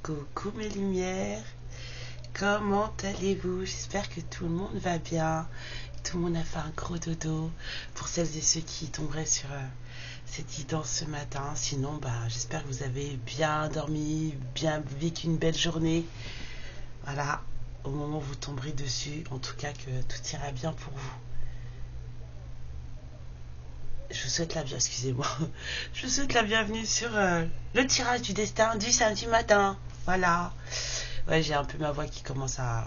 Coucou mes lumières, comment allez-vous? J'espère que tout le monde va bien, tout le monde a fait un gros dodo, pour celles et ceux qui tomberaient sur cette guidance ce matin. Sinon, j'espère que vous avez bien dormi, bien vécu une belle journée. Voilà, au moment où vous tomberez dessus, en tout cas que tout ira bien pour vous. Je vous souhaite la bienvenue, excusez-moi, je vous souhaite la bienvenue sur le tirage du destin du samedi matin. Voilà. Ouais, j'ai un peu ma voix qui commence à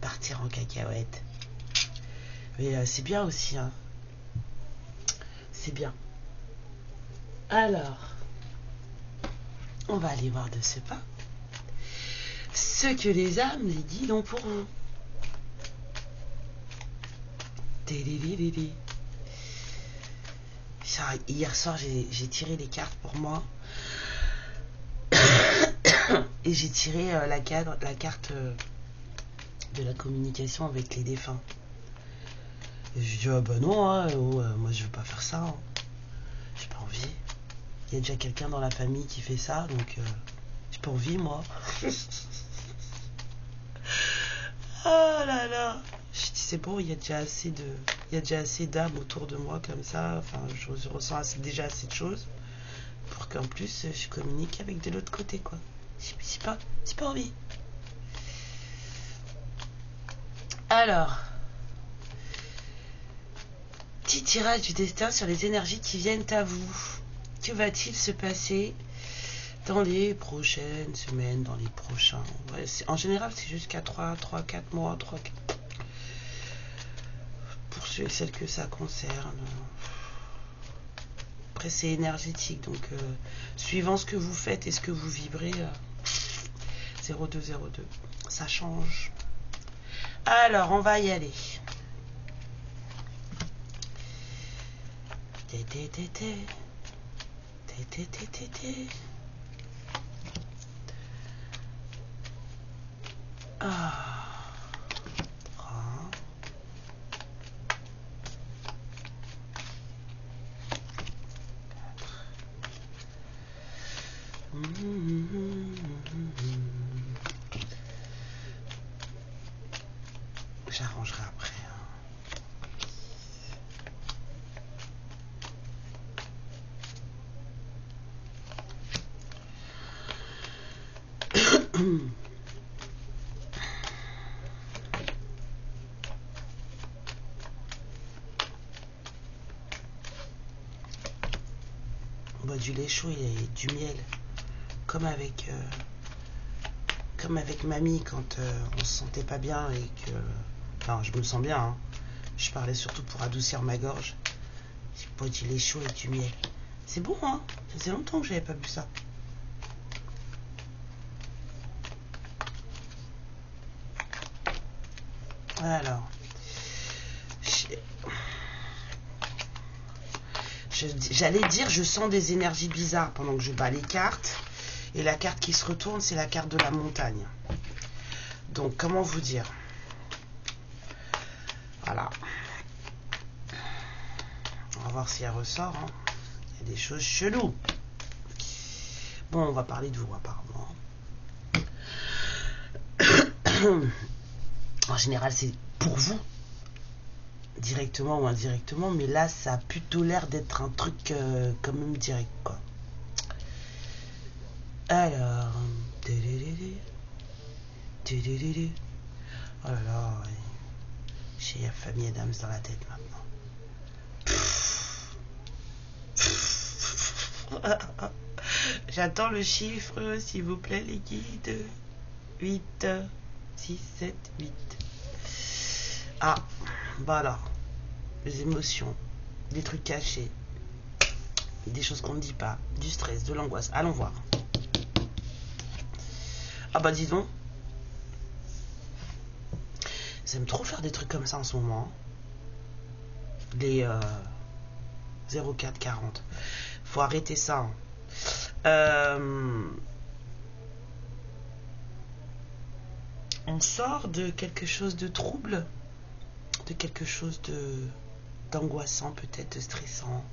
partir en cacahuète. Mais c'est bien aussi, hein. C'est bien. Alors, on va aller voir de ce pas ce que les âmes, les guides ont pour vous. Hier soir, j'ai tiré les cartes pour moi. Et j'ai tiré la carte de la communication avec les défunts. Et je dis, ah bah non, hein, moi je veux pas faire ça. Hein. J'ai pas envie. Il y a déjà quelqu'un dans la famille qui fait ça, donc j'ai pas envie, moi. Oh là là. Je dis, c'est bon, il y a déjà assez d'âmes autour de moi comme ça. Enfin, je ressens déjà assez de choses pour qu'en plus je communique avec de l'autre côté, quoi. C'est pas envie. Alors, petit tirage du destin sur les énergies qui viennent à vous. Que va-t-il se passer dans les prochaines semaines, dans les prochains... Ouais, en général, c'est jusqu'à 3-4 mois, 3-4... Pour ceux et celles que ça concerne. Après, c'est énergétique, donc suivant ce que vous faites et ce que vous vibrez, 0202, ça change. Alors, on va y aller. Ah. 3. J'arrangerai après. On boit du lait chaud et du miel, comme avec mamie quand on se sentait pas bien et que... Enfin, je me sens bien, hein. Je parlais surtout pour adoucir ma gorge. Je bois du lait chaud et du miel. C'est bon, hein. Ça faisait longtemps que j'avais pas bu ça. Alors, j'allais dire, je sens des énergies bizarres pendant que je bats les cartes. Et la carte qui se retourne, c'est la carte de la montagne. Donc, comment vous dire? Voilà. On va voir si elle ressort. Hein. Il y a des choses cheloues. Bon, on va parler de vous, apparemment. En général, c'est pour vous. Directement ou indirectement. Mais là, ça a plutôt l'air d'être un truc quand même direct, quoi. Alors... Oh là là, j'ai la famille Adams dans la tête maintenant. J'attends le chiffre, s'il vous plaît, les guides. 8, 6, 7, 8. Ah, voilà. Les émotions, des trucs cachés, des choses qu'on ne dit pas, du stress, de l'angoisse. Allons voir. Ah bah dis donc. J'aime trop faire des trucs comme ça en ce moment. Les 0440. Faut arrêter ça. On sort de quelque chose de trouble, de quelque chose d'angoissant, peut-être de stressant.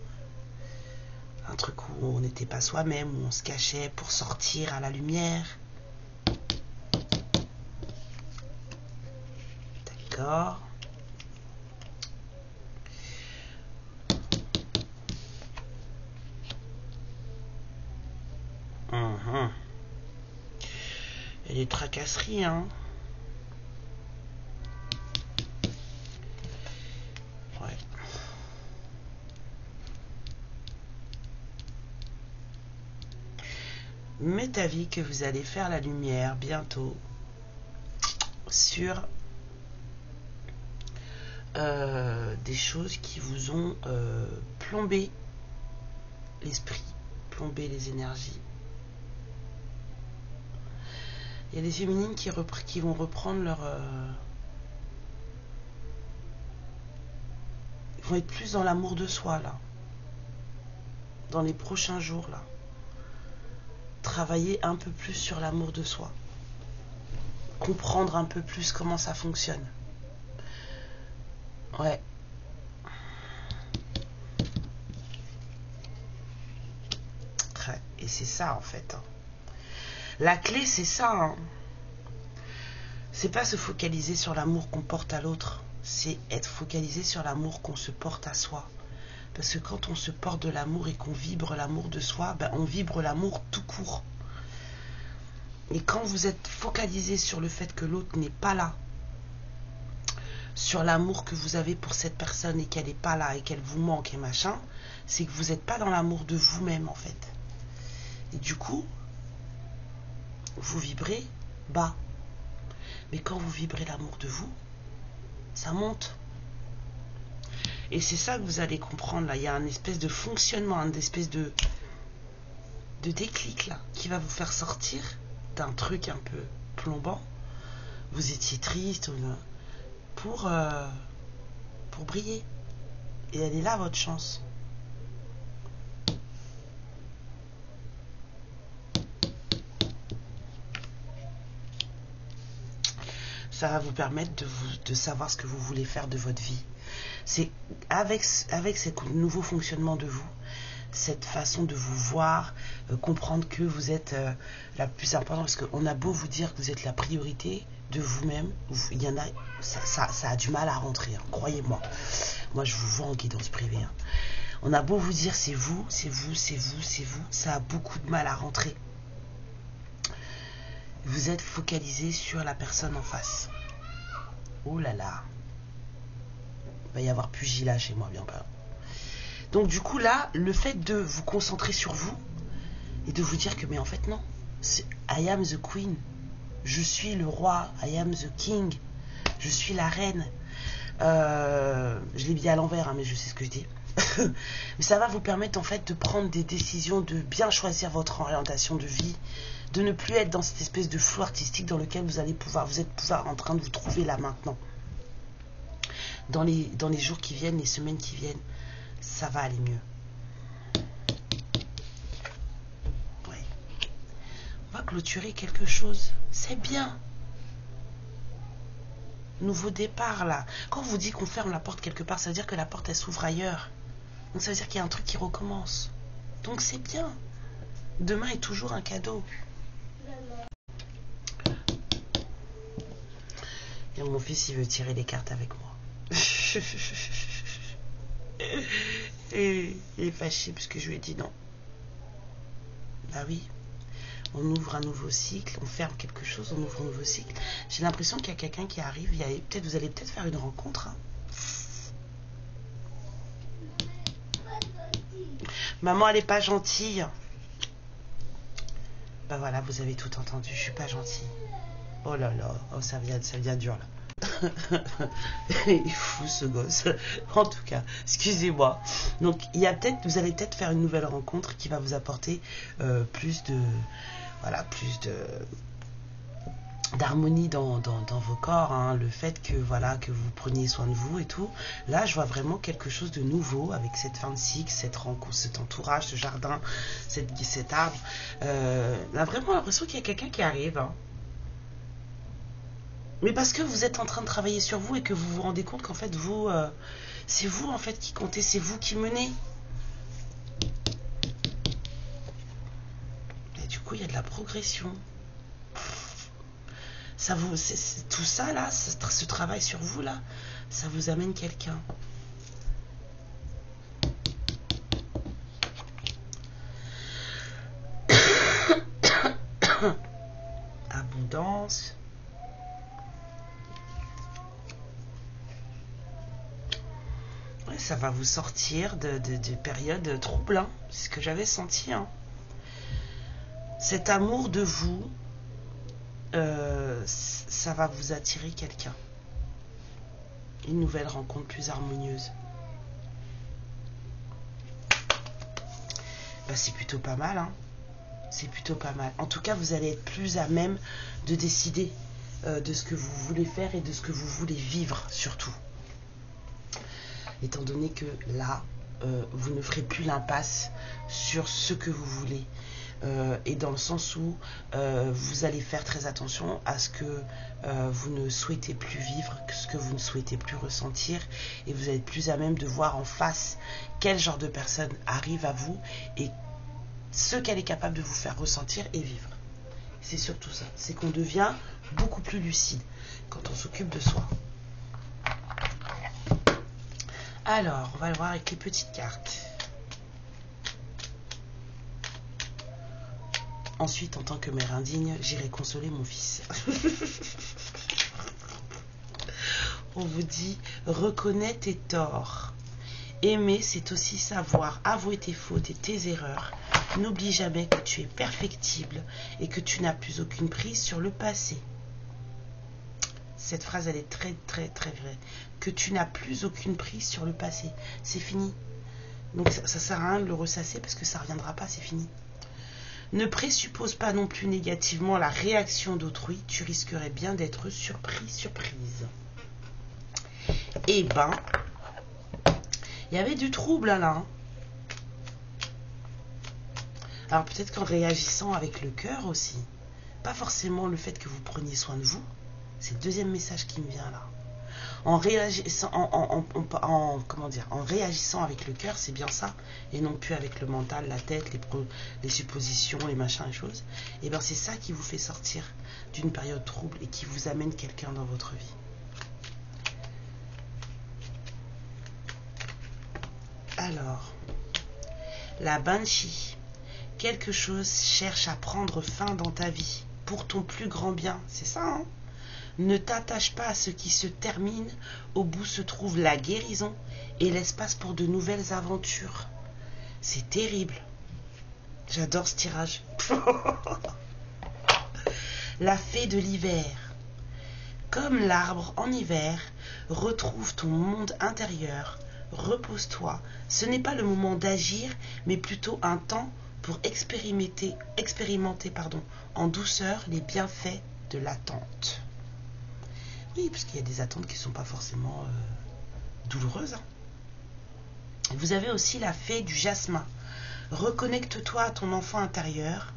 un truc où on n'était pas soi-même, où on se cachait pour sortir à la lumière. D'accord. Il y a des tracasseries, hein. Ouais. Mais avis que vous allez faire la lumière bientôt sur des choses qui vous ont plombé l'esprit, plombé les énergies. Il y a des féminines qui vont reprendre leur... ils vont être plus dans l'amour de soi, là. Dans les prochains jours, là. Travailler un peu plus sur l'amour de soi. Comprendre un peu plus comment ça fonctionne. Ouais. Et c'est ça, en fait. Hein. La clé, c'est ça. Hein. C'est pas se focaliser sur l'amour qu'on porte à l'autre. C'est être focalisé sur l'amour qu'on se porte à soi. Parce que quand on se porte de l'amour et qu'on vibre l'amour de soi, ben on vibre l'amour tout court. Et quand vous êtes focalisé sur le fait que l'autre n'est pas là, sur l'amour que vous avez pour cette personne et qu'elle n'est pas là et qu'elle vous manque et machin, c'est que vous n'êtes pas dans l'amour de vous-même en fait. Et du coup, vous vibrez bas. Mais quand vous vibrez l'amour de vous, ça monte. Et c'est ça que vous allez comprendre là. Il y a un espèce de fonctionnement, une espèce de déclic là, qui va vous faire sortir d'un truc un peu plombant. Vous étiez triste pour briller. Et elle est là votre chance. Ça va vous permettre de savoir ce que vous voulez faire de votre vie. C'est avec ce nouveau fonctionnement de vous, cette façon de vous voir, comprendre que vous êtes la plus importante, parce qu'on a beau vous dire que vous êtes la priorité de vous-même, il y en a, ça a du mal à rentrer, hein, croyez-moi. Moi je vous vois en guidance privée. Hein. On a beau vous dire c'est vous, c'est vous, c'est vous, c'est vous, ça a beaucoup de mal à rentrer. Vous êtes focalisé sur la personne en face. Oh là là. Il va y avoir pugilat chez moi bientôt. Donc du coup là, le fait de vous concentrer sur vous et de vous dire que mais en fait non, I am the queen. Je suis le roi, I am the king. Je suis la reine. Je l'ai dit à l'envers, hein, mais je sais ce que je dis. Mais ça va vous permettre en fait de prendre des décisions, de bien choisir votre orientation de vie, de ne plus être dans cette espèce de flou artistique dans lequel vous êtes pouvoir en train de vous trouver là maintenant. Dans les jours qui viennent, les semaines qui viennent, ça va aller mieux. Ouais. On va clôturer quelque chose. C'est bien. Nouveau départ là. Quand on vous dit qu'on ferme la porte quelque part, ça veut dire que la porte elle s'ouvre ailleurs. Donc ça veut dire qu'il y a un truc qui recommence. Donc c'est bien. Demain est toujours un cadeau. Et mon fils il veut tirer les cartes avec moi. Et il est fâché parce que je lui ai dit non. Bah oui. On ouvre un nouveau cycle, on ferme quelque chose, on ouvre un nouveau cycle. J'ai l'impression qu'il y a quelqu'un qui arrive. Vous allez peut-être faire une rencontre. Hein. Maman, elle est pas gentille. Bah voilà, vous avez tout entendu. Je suis pas gentille. Oh là là, oh, ça vient dur là. Il est fou ce gosse. En tout cas, excusez-moi. Donc, vous allez peut-être faire une nouvelle rencontre qui va vous apporter plus d'harmonie dans vos corps, hein. Le fait que vous preniez soin de vous et tout. Là, je vois vraiment quelque chose de nouveau avec cette fin de cycle, cette rencontre, cet entourage, ce jardin, cet arbre. On a vraiment l'impression qu'il y a quelqu'un qui arrive. Hein. Mais parce que vous êtes en train de travailler sur vous et que vous vous rendez compte qu'en fait, c'est vous en fait qui comptez, c'est vous qui menez. coup, il y a de la progression. Ça vous, tout ça là, ce travail sur vous là, ça vous amène quelqu'un. Abondance. Ouais, ça va vous sortir de périodes troubles, hein. C'est ce que j'avais senti, hein. Cet amour de vous, ça va vous attirer quelqu'un. Une nouvelle rencontre plus harmonieuse. Bah, c'est plutôt pas mal, hein. C'est plutôt pas mal. En tout cas, vous allez être plus à même de décider de ce que vous voulez faire et de ce que vous voulez vivre, surtout. Étant donné que là, vous ne ferez plus l'impasse sur ce que vous voulez. Et dans le sens où vous allez faire très attention à ce que vous ne souhaitez plus vivre, ce que vous ne souhaitez plus ressentir, et vous allez être plus à même de voir en face quel genre de personne arrive à vous et ce qu'elle est capable de vous faire ressentir et vivre. C'est surtout ça, c'est qu'on devient beaucoup plus lucide quand on s'occupe de soi. Alors, on va le voir avec les petites cartes. Ensuite, en tant que mère indigne, j'irai consoler mon fils. On vous dit, reconnais tes torts. Aimer, c'est aussi savoir avouer tes fautes et tes erreurs. N'oublie jamais que tu es perfectible et que tu n'as plus aucune prise sur le passé. Cette phrase, elle est très, très, très vraie. Que tu n'as plus aucune prise sur le passé. C'est fini. Donc, ça sert à rien de le ressasser parce que ça ne reviendra pas, c'est fini. Ne présuppose pas non plus négativement la réaction d'autrui, tu risquerais bien d'être surprise. Eh ben, il y avait du trouble là. Hein. Alors peut-être qu'en réagissant avec le cœur aussi, pas forcément le fait que vous preniez soin de vous, c'est le deuxième message qui me vient là. En réagissant, en réagissant avec le cœur, c'est bien ça, et non plus avec le mental, la tête, les suppositions, les machins, les choses. Et bien c'est ça qui vous fait sortir d'une période trouble et qui vous amène quelqu'un dans votre vie. Alors, la Banshee, quelque chose cherche à prendre fin dans ta vie, pour ton plus grand bien, c'est ça, hein? Ne t'attache pas à ce qui se termine, au bout se trouve la guérison et l'espace pour de nouvelles aventures. C'est terrible. J'adore ce tirage. La fée de l'hiver. Comme l'arbre en hiver, retrouve ton monde intérieur. Repose-toi. Ce n'est pas le moment d'agir, mais plutôt un temps pour expérimenter en douceur les bienfaits de l'attente. Oui, parce qu'il y a des attentes qui ne sont pas forcément douloureuses. Hein. Vous avez aussi la fée du jasmin. Reconnecte-toi à ton enfant intérieur,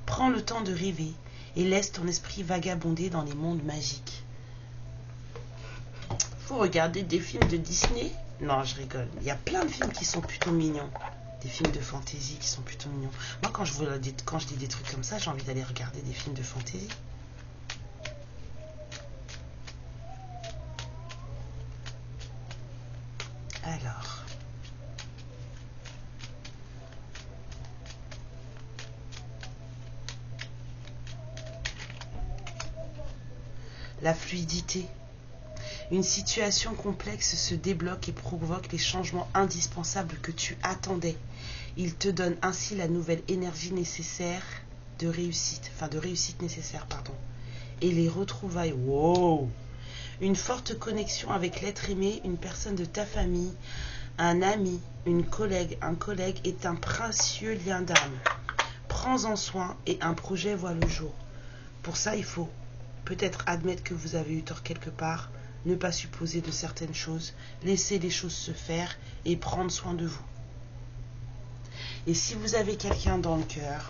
prends le temps de rêver et laisse ton esprit vagabonder dans les mondes magiques. Faut regarder des films de Disney? Non, je rigole. Il y a plein de films qui sont plutôt mignons. Des films de fantasy qui sont plutôt mignons. Moi, quand je dis des trucs comme ça, j'ai envie d'aller regarder des films de fantasy. Alors, la fluidité. Une situation complexe se débloque et provoque les changements indispensables que tu attendais. Il te donne ainsi la nouvelle énergie nécessaire de réussite, nécessaire, et les retrouvailles. Wow! Une forte connexion avec l'être aimé, une personne de ta famille, un ami, un collègue est un précieux lien d'âme. Prends-en soin et un projet voit le jour. Pour ça, il faut peut-être admettre que vous avez eu tort quelque part, ne pas supposer de certaines choses, laisser les choses se faire et prendre soin de vous. Et si vous avez quelqu'un dans le cœur,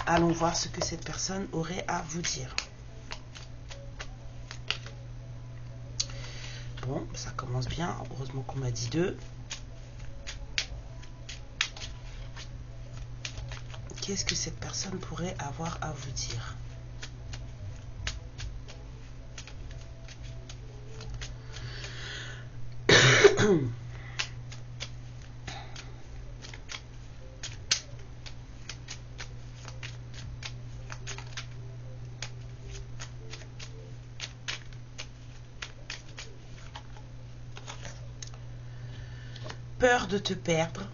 allons voir ce que cette personne aurait à vous dire. Bon, ça commence bien. Heureusement qu'on m'a dit 2. qu'est-ce que cette personne pourrait avoir à vous dire? Peur de te perdre,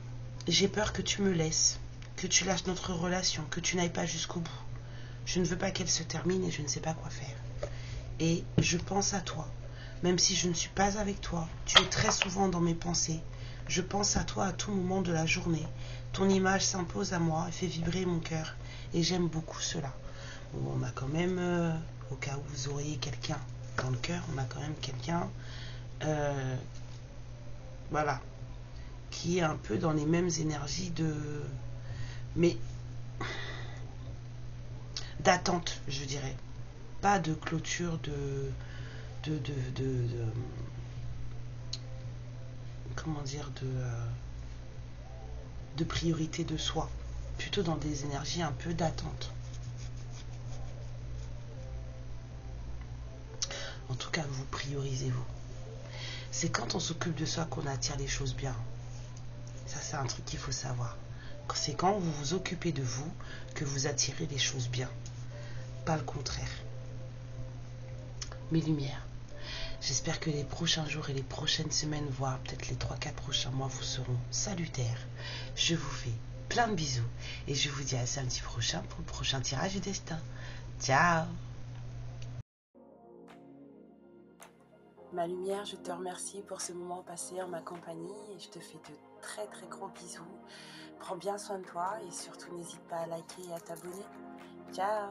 j'ai peur que tu me laisses, que tu lâches notre relation, que tu n'ailles pas jusqu'au bout. Je ne veux pas qu'elle se termine et je ne sais pas quoi faire. Et je pense à toi, même si je ne suis pas avec toi, tu es très souvent dans mes pensées. Je pense à toi à tout moment de la journée. Ton image s'impose à moi et fait vibrer mon cœur. Et j'aime beaucoup cela. Bon, on a quand même, au cas où vous auriez quelqu'un dans le cœur, on a quand même quelqu'un, voilà, qui est un peu dans les mêmes énergies mais d'attente, je dirais. Pas de clôture, de comment dire, de priorité de soi. Plutôt dans des énergies un peu d'attente. En tout cas, vous priorisez-vous. C'est quand on s'occupe de soi qu'on attire les choses bien. Ça, c'est un truc qu'il faut savoir. C'est quand vous vous occupez de vous que vous attirez les choses bien. Pas le contraire. Mes lumières. J'espère que les prochains jours et les prochaines semaines, voire peut-être les 3-4 prochains mois, vous seront salutaires. Je vous fais plein de bisous et je vous dis à samedi prochain pour le prochain tirage du destin. Ciao! Ma lumière, je te remercie pour ce moment passé en ma compagnie et je te fais de très très gros bisous. Prends bien soin de toi et surtout n'hésite pas à liker et à t'abonner. Ciao!